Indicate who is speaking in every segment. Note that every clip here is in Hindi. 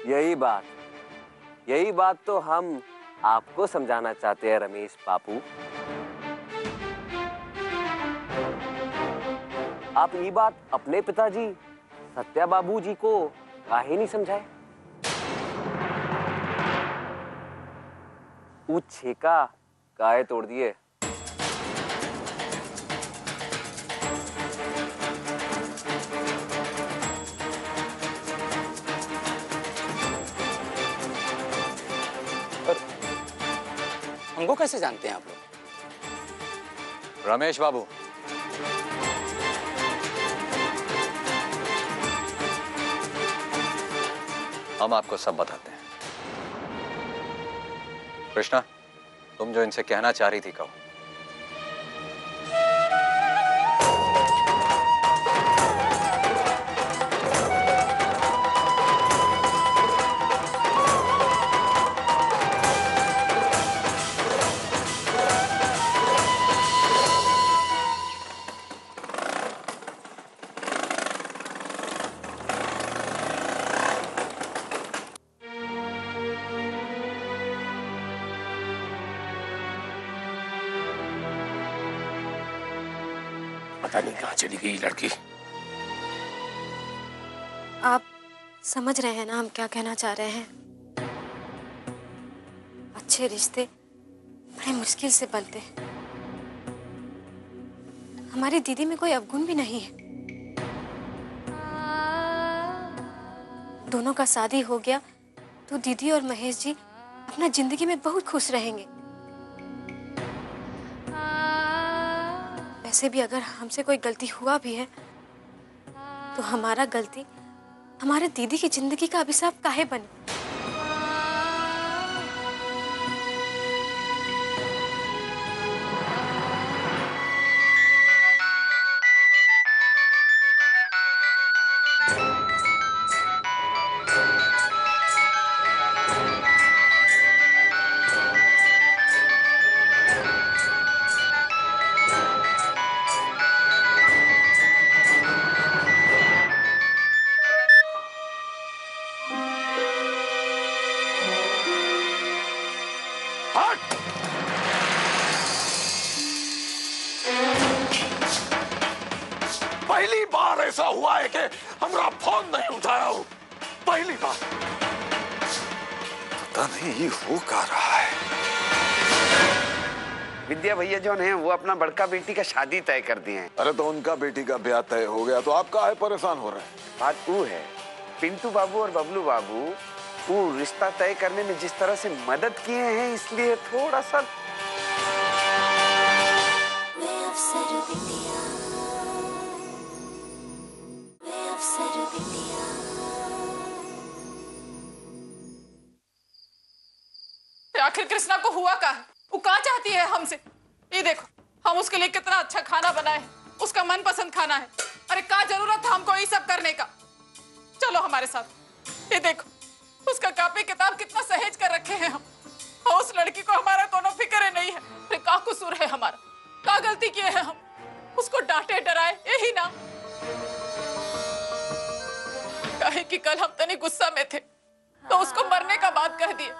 Speaker 1: यही बात तो हम आपको समझाना चाहते हैं रमेश बाबू। आप ये बात अपने पिताजी सत्या बाबू जी को काहे नहीं समझाए? वो छेका काहे तोड़ दिए?
Speaker 2: हमको कैसे जानते हैं आप लोग?
Speaker 3: रमेश बाबू, हम आपको सब बताते हैं। कृष्णा, तुम जो इनसे कहना चाह रही थी कहो।
Speaker 4: पता नहीं कहाँ चली गई लड़की।
Speaker 5: आप समझ रहे हैं ना हम क्या कहना चाह रहे हैं? अच्छे रिश्ते बड़े मुश्किल से बनते हैं। हमारी दीदी में कोई अवगुण भी नहीं है। दोनों का शादी हो गया तो दीदी और महेश जी अपना जिंदगी में बहुत खुश रहेंगे। वैसे भी अगर हमसे कोई गलती हुआ भी है तो हमारा गलती हमारे दीदी की जिंदगी का अभिशाप काहे बने?
Speaker 4: पहली बार ऐसा हुआ है कि हमारा फोन नहीं उठाया हो। पहली बार। पता नहीं ये हो क्या रहा है।
Speaker 2: विद्या भैया जो है वो अपना बड़का बेटी का शादी तय कर दिए हैं।
Speaker 4: अरे तो उनका बेटी का ब्याह तय हो गया तो आप काहे परेशान हो रहे हैं?
Speaker 2: बात वो है, पिंटू बाबू और बबलू बाबू वो रिश्ता तय करने में जिस तरह से मदद किए हैं इसलिए थोड़ा सा
Speaker 6: आखिर कृष्णा को हुआ क्या है? वो क्या चाहती है हमसे? ये देखो, हम उसके लिए कितना अच्छा खाना बनाए, उसका मनपसंद खाना है। अरे क्या जरूरत था हमको ये सब करने का? चलो हमारे साथ। ये देखो, उसका कॉपी किताब कितना सहेज कर रखे हैं हम, और उस लड़की को हमारा कोनो फिक्र नहीं है। अरे क्या कसूर है हमारा? क्या गलती किए हैं हम? उसको डांटे डराए यही ना? कहे कि कल हम तनी गुस्सा में थे तो उसको मरने का बात कह दिए।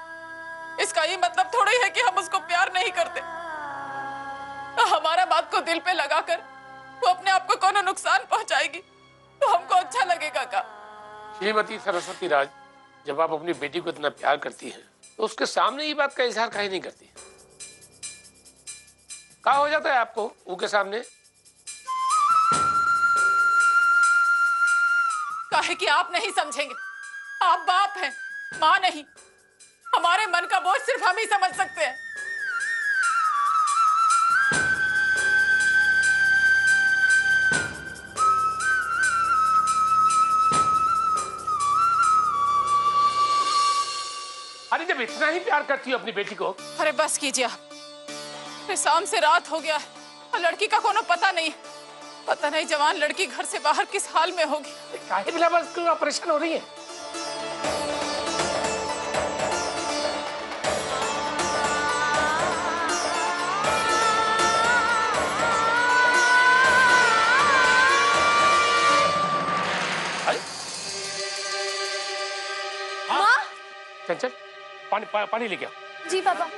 Speaker 6: इसका ये मतलब थोड़ी है कि हम उसको प्यार नहीं करते। तो हमारा बात को दिल पे लगाकर वो अपने आप को कोनो नुकसान पहुंचाएगी तो हमको अच्छा लगेगा क्या?
Speaker 7: श्रीमती सरस्वती राज, जब आप अपनी बेटी को इतना प्यार करती हैं तो उसके सामने ये बात का इजहार काहे नहीं करती? क्या हो जाता है आपको उनके सामने?
Speaker 6: काहे कि आप नहीं समझेंगे। आप बाप हैं, माँ नहीं। हमारे मन का बोझ सिर्फ हम ही समझ सकते हैं।
Speaker 7: अरे जब इतना ही प्यार करती हो अपनी बेटी को।
Speaker 6: अरे बस कीजिए आप। फिर शाम से रात हो गया है और लड़की का कोनो पता नहीं। पता नहीं जवान लड़की घर से बाहर किस हाल में होगी।
Speaker 7: काहे बिना बस क्यों परेशान हो रही है?
Speaker 5: माँ,
Speaker 7: पानी लेके आओ।
Speaker 5: जी पापा।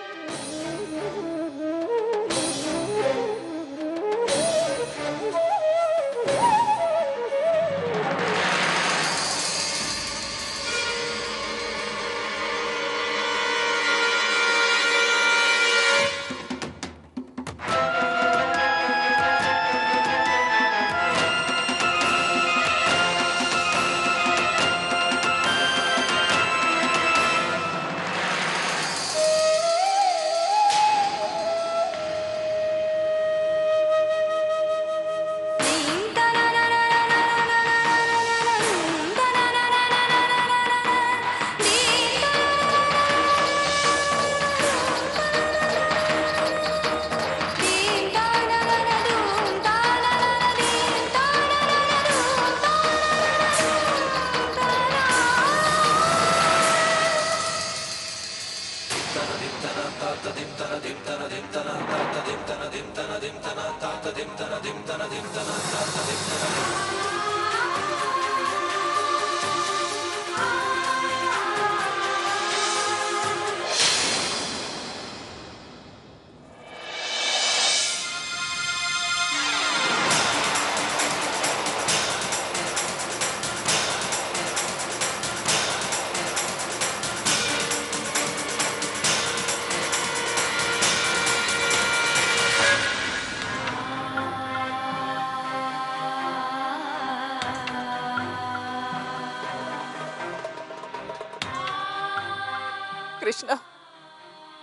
Speaker 6: कृष्णा,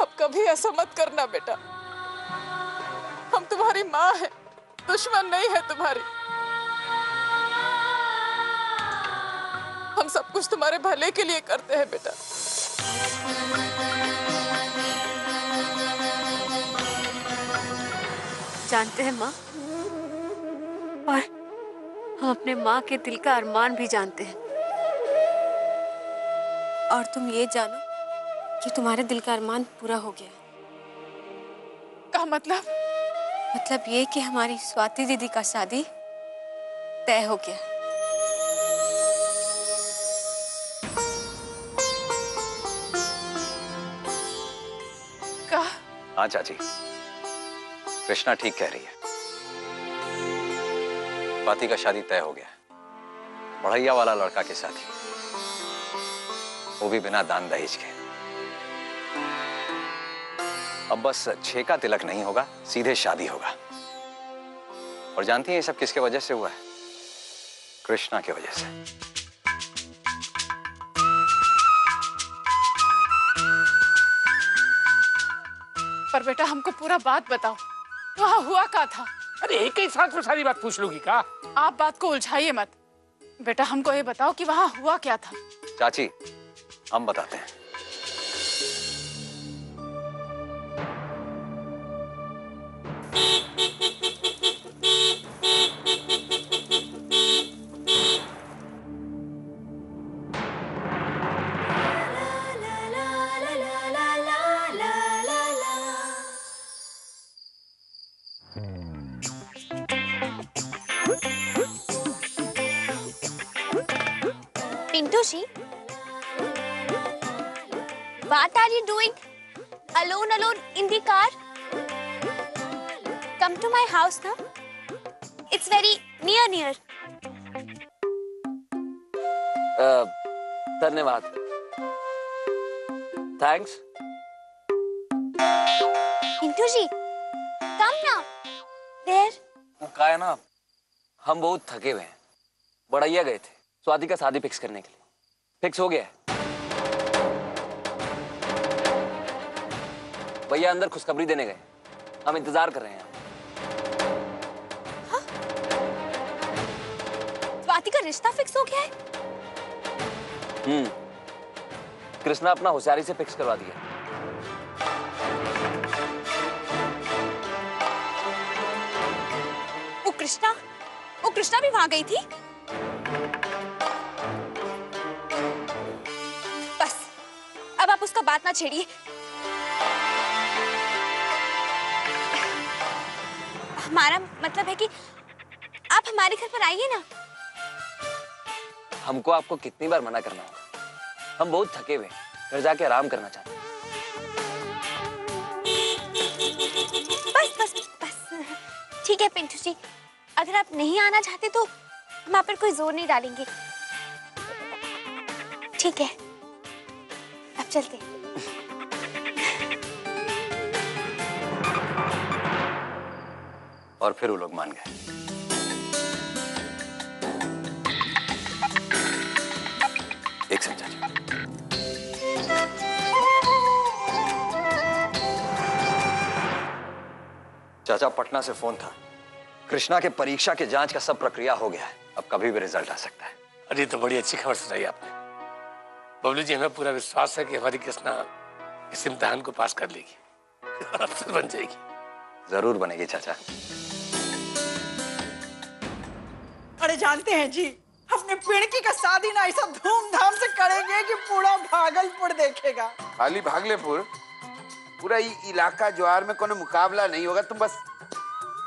Speaker 6: अब कभी ऐसा मत करना बेटा। हम तुम्हारी माँ हैं, दुश्मन नहीं है तुम्हारी। हम सब कुछ तुम्हारे भले के लिए करते हैं बेटा।
Speaker 5: जानते हैं माँ, और हम अपने माँ के दिल का अरमान भी जानते हैं। और तुम ये जानो कि तुम्हारे दिल का अरमान पूरा हो गया।
Speaker 6: का मतलब?
Speaker 5: मतलब ये कि हमारी स्वाति दीदी का शादी तय हो गया।
Speaker 6: का?
Speaker 3: हाँ चाची, कृष्णा ठीक कह रही है। स्वाति का शादी तय हो गया, बढ़ैया वाला लड़का के साथ ही, वो भी बिना दान दहेज के। अब बस 6 का तिलक नहीं होगा, सीधे शादी होगा। और जानती हैं ये सब किसके वजह से हुआ है? कृष्णा की वजह से।
Speaker 6: पर बेटा हमको पूरा बात बताओ, वहाँ हुआ क्या था?
Speaker 7: अरे एक ही साथ में सारी बात पूछ लूंगी का?
Speaker 6: आप बात को उलझाइए मत बेटा, हमको ये बताओ कि वहाँ हुआ क्या था।
Speaker 3: चाची हम बताते हैं।
Speaker 8: Pintu ji, what are you doing alone in the car? Come to my house now. It's very near.
Speaker 1: धन्यवाद। Thanks.
Speaker 8: Pintu ji, come now. There.
Speaker 1: वो का है ना, हम बहुत थके हुए हैं। बढ़ैया गए थे स्वाति का शादी फिक्स करने के लिए। फिक्स हो गया है। भैया अंदर खुशखबरी देने गए, हम इंतजार कर रहे हैं।
Speaker 8: हाँ? स्वाति का रिश्ता फिक्स हो गया है?
Speaker 1: कृष्णा अपना होशियारी से फिक्स करवा दिया।
Speaker 8: वो कृष्णा भी वहां गई थी? बस अब आप उसका बात ना छेड़िए। हमारा मतलब है कि आप हमारे घर पर आइए ना।
Speaker 1: हमको आपको कितनी बार मना करना होगा? हम बहुत थके हुए हैं, घर जाके आराम करना चाहते हैं।
Speaker 8: बस बस बस। ठीक है पिंटू जी, अगर आप नहीं आना चाहते तो हम आप पर कोई जोर नहीं डालेंगे। ठीक है, अब चलते हैं।
Speaker 3: और फिर वो लोग मान गए। एक सेकंड चाचा। चाचा, पटना से फोन था। कृष्णा के परीक्षा के जांच का सब प्रक्रिया हो गया है, अब कभी भी रिजल्ट आ सकता है।
Speaker 7: अरे तो बड़ी अच्छी खबर सुनाई आपने। बबलू जी, हमें पूरा विश्वास है कि हमारी कृष्णा इस इम्तिहान को पास कर लेगी, अफसर बन जाएगी।
Speaker 3: जरूर बनेगी चाचा।
Speaker 9: अरे जानते हैं जी, अपने पिणकी का शादी ना ऐसा धूमधाम से करेंगे कि पूरा भागलपुर देखेगा।
Speaker 2: खाली भागलपुर, पूरा इलाका ज्वार में कोनो मुकाबला नहीं होगा, तुम बस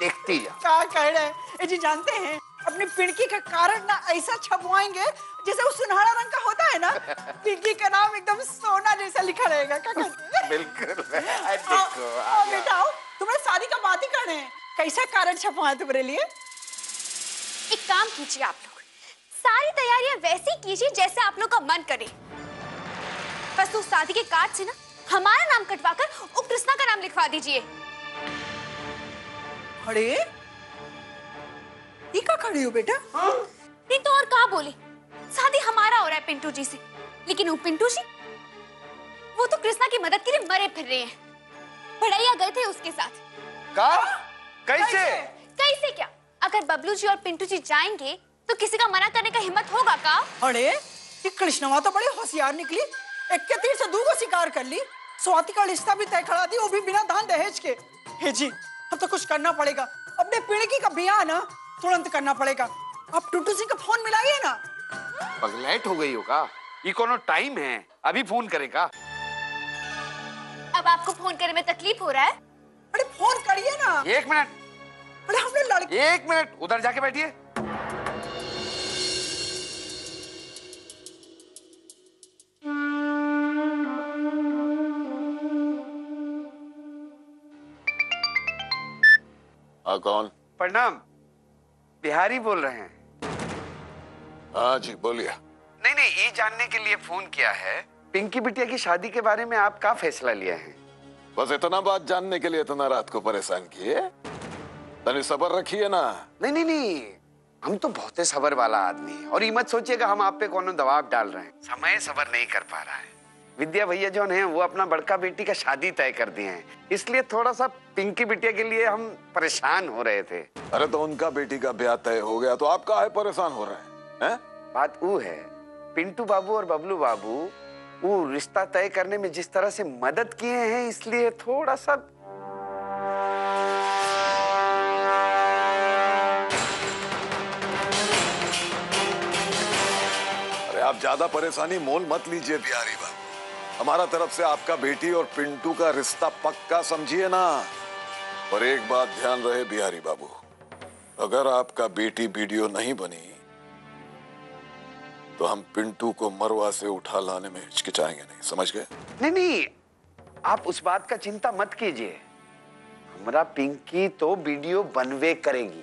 Speaker 2: देखती जाओ।
Speaker 9: क्या कह रहे हैं जी? जानते हैं अपनी पिणकी का कारण ना ऐसा छपवाएंगे जैसे वो सुनहरा रंग का होता है ना, पिंकी का नाम एकदम सोना जैसा लिखा रहेगा। क्या कहते हैं?
Speaker 2: बिल्कुल।
Speaker 9: बेटा तुम्हारे शादी का बात ही कर रहे हैं, कैसा कारण छपवाए तुम्हारे लिए?
Speaker 8: एक काम कीजिए, आप लोग सारी तैयारियां वैसी कीजिए जैसे आप लोग का मन करे। बस उस शादी के कार्ड से ना हमारा नाम कटवाकर उस कृष्णा का नाम लिखवा दीजिए।
Speaker 9: अरे ये क्या खड़ी हो बेटा?
Speaker 8: नहीं तो और कहा बोले, शादी हमारा हो रहा है पिंटू जी से, लेकिन वो पिंटू जी वो तो कृष्णा की मदद के लिए मरे फिर रहे हैं। भड़ैया गए थे उसके साथ।
Speaker 2: का? कैसे?
Speaker 8: कैसे क्या? अगर बबलू जी और पिंटू जी जाएंगे तो किसी का मना करने का हिम्मत होगा का?
Speaker 9: अरे ये कृष्णवा तो बड़ी होशियार निकली, एक के तीर से दो को शिकार कर ली। स्वाति का रिश्ता भी तय करा दी, वो भी बिना दान दहेज के। हे जी, अब तो कुछ करना पड़ेगा। अपने पिणकी का ब्याह ना तुरंत करना पड़ेगा। आप टूटू सिंह का फोन मिलाइए ना।
Speaker 2: पगलेट हो गई होगा, ये कोनो टाइम है, अभी फोन करेगा।
Speaker 8: अब आपको फोन करने में तकलीफ हो रहा है?
Speaker 9: अरे फोन करिए ना।
Speaker 2: 1 मिनट।
Speaker 9: अरे हमने लड़के।
Speaker 2: 1 मिनट, उधर जाके बैठिए।
Speaker 4: कौन?
Speaker 2: प्रणाम, बिहारी बोल रहे हैं।
Speaker 4: हाँ जी, बोलिए।
Speaker 2: नहीं, ये जानने के लिए फोन किया है, पिंकी बिटिया की शादी के बारे में आप क्या फैसला लिया है?
Speaker 4: बस इतना बात जानने के लिए इतना रात को परेशान किए? तनी सब्र रखिए ना।
Speaker 2: नहीं, हम तो बहुत ही सब्र वाला आदमी है, और ये मत सोचिएगा हम आप पे कोनो दबाव डाल रहे हैं। समय सब्र नहीं कर पा रहा है। विद्या भैया जो है वो अपना बड़का बेटी का शादी तय कर दिए हैं, इसलिए थोड़ा सा पिंकी बिटिया के लिए हम परेशान हो रहे थे।
Speaker 4: अरे तो उनका बेटी का ब्याह तय हो गया तो आप काहे परेशान हो रहे हैं?
Speaker 2: बात वो है, पिंटू बाबू और बबलू बाबू वो रिश्ता तय करने में जिस तरह से मदद किए हैं, इसलिए थोड़ा सा।
Speaker 4: अरे आप ज्यादा परेशानी मोल मत लीजिए बिहारी बाबू। हमारा तरफ से आपका बेटी और पिंटू का रिश्ता पक्का समझिए ना। और एक बात ध्यान रहे बिहारी बाबू, अगर आपका बेटी वीडियो नहीं बनी तो हम पिंटू को मरवा से उठा लाने में हिचकिचाएंगे नहीं, समझ गए?
Speaker 2: नहीं, आप उस बात का चिंता मत कीजिए। हमारा पिंकी तो वीडियो बनवे करेगी।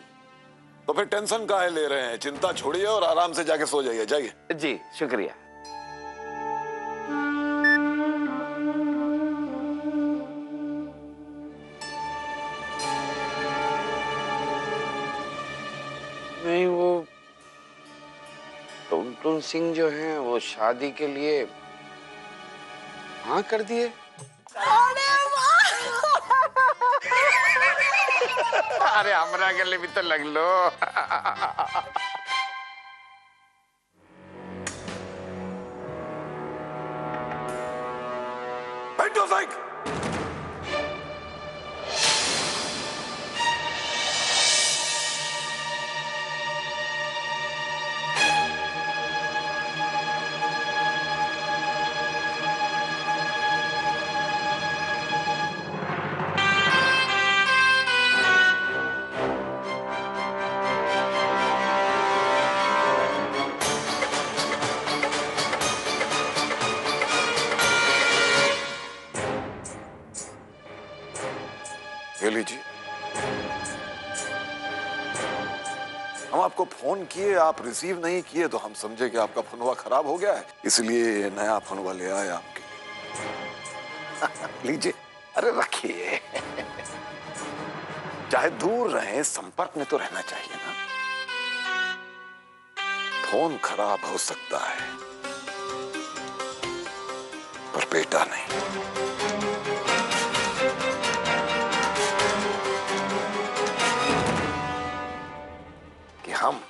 Speaker 4: तो फिर टेंशन काहे ले रहे हैं? चिंता छोड़िए और आराम से जाके सो जाइए। जाइए।
Speaker 2: जी शुक्रिया। नहीं, वो टुनटुन सिंह जो हैं वो शादी के लिए हाँ कर दिए। अरे हमरा गले भी तो लग लो।
Speaker 4: बैठो साइक। ये लीजिए। हम आपको फोन किए, आप रिसीव नहीं किए तो हम समझे कि आपका फोनवा खराब हो गया है, इसलिए नया फोनवा ले आए आपके। लीजिए, अरे रखिए। चाहे दूर रहे, संपर्क में तो रहना चाहिए ना। फोन खराब हो सकता है पर बेटा नहीं। कि हम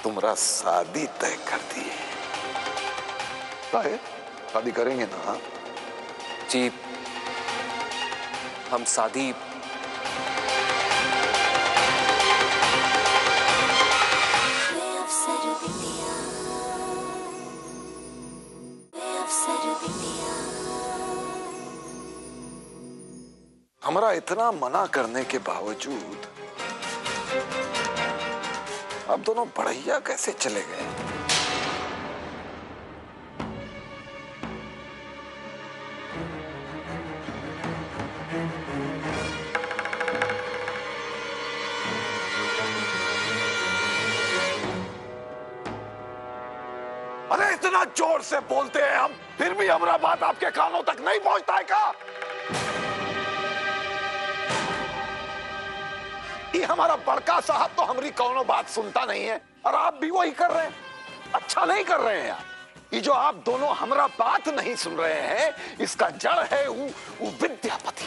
Speaker 4: तुम्हारा शादी तय कर दिए। शादी करेंगे ना?
Speaker 1: जी, हम शादी
Speaker 4: हमारा इतना मना करने के बावजूद अब दोनों बढ़ैया कैसे चले गए? अरे इतना जोर से बोलते हैं हम, फिर भी हमारा बात आपके कानों तक नहीं पहुंचता है क्या? ये हमारा बड़का साहब तो हमारी कौनो बात सुनता नहीं है और आप भी वही कर रहे हैं। अच्छा नहीं कर रहे हैं यार। ये जो आप दोनों हमारा बात नहीं सुन रहे हैं, इसका जड़ है वो विद्यापति।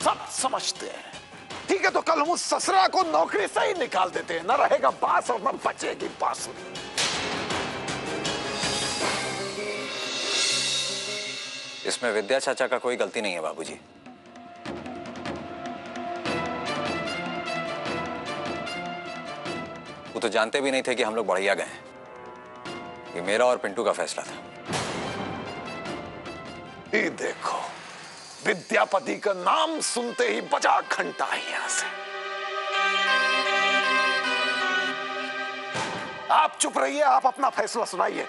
Speaker 4: सब समझते हैं। ठीक है, तो कल हम उस ससुरा को नौकरी से ही निकाल देते हैं। न रहेगा बांस और न बचेगी बांसुरी।
Speaker 3: इसमें विद्या चाचा का कोई गलती नहीं है बाबूजी। वो तो जानते भी नहीं थे कि हम लोग बढ़िया गए। ये मेरा और पिंटू का फैसला था।
Speaker 4: ये देखो, विद्यापति का नाम सुनते ही बजा घंटा है यहां से। आप चुप रहिए, आप अपना फैसला सुनाइए।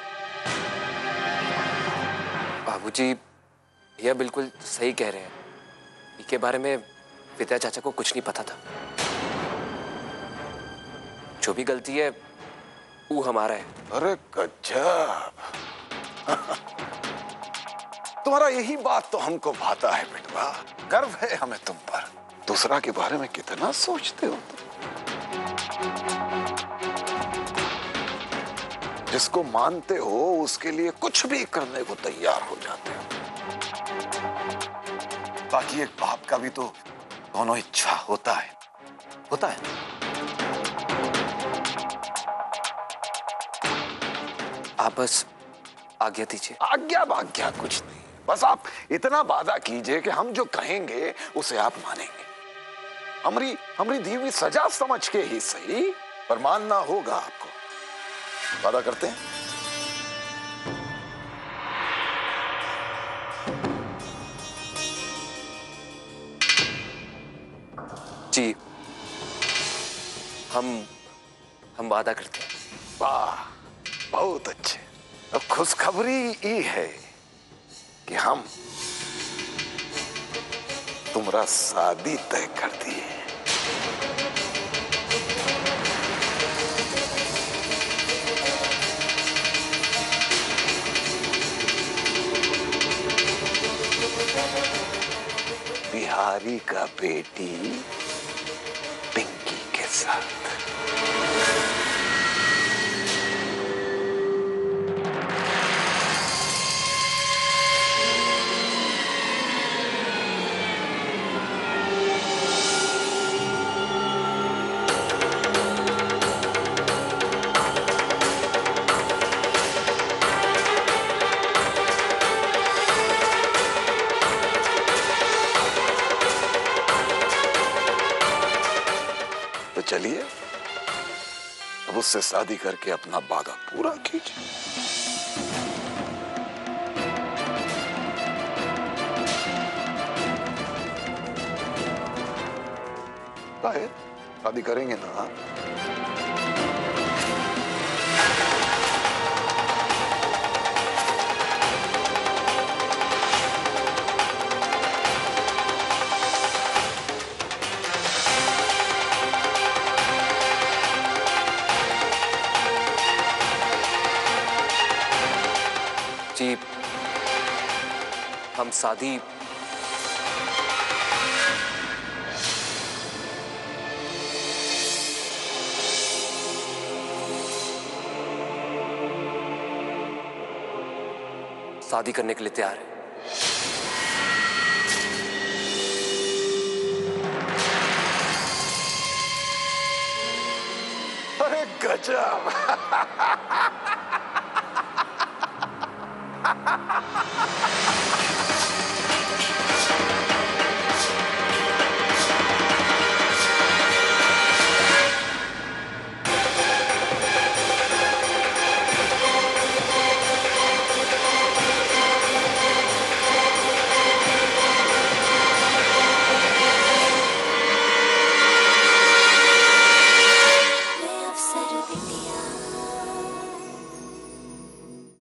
Speaker 1: बाबूजी, भैया बिल्कुल सही कह रहे हैं। इसके बारे में विद्या चाचा को कुछ नहीं पता था। जो भी गलती है वो हमारा है।
Speaker 4: अरे गजब। तुम्हारा यही बात तो हमको भाता है बेटवा। गर्व है हमें तुम पर। दूसरा के बारे में कितना सोचते हो तुम। जिसको मानते हो उसके लिए कुछ भी करने को तैयार हो जाते हो। बाकी एक बाप का भी तो दोनों इच्छा होता है
Speaker 1: आप बस आज्ञा दीजिए।
Speaker 4: आज्ञा भाग्या कुछ नहीं, बस आप इतना वादा कीजिए कि हम जो कहेंगे उसे आप मानेंगे। हमारी दी हुई सजा समझ के ही सही, पर मानना होगा आपको। वादा करते हैं?
Speaker 1: जी, हम वादा करते हैं।
Speaker 4: वाह, बहुत अच्छे। अब खुशखबरी ये है कि हम तुम्हारा शादी तय कर दिए। बिहारी का बेटी पिंकी के साथ। चलिए, अब उससे शादी करके अपना वादा पूरा कीजिए। शादी करेंगे ना?
Speaker 1: जी, हम शादी शादी करने के लिए तैयार है।
Speaker 4: अरे गजब।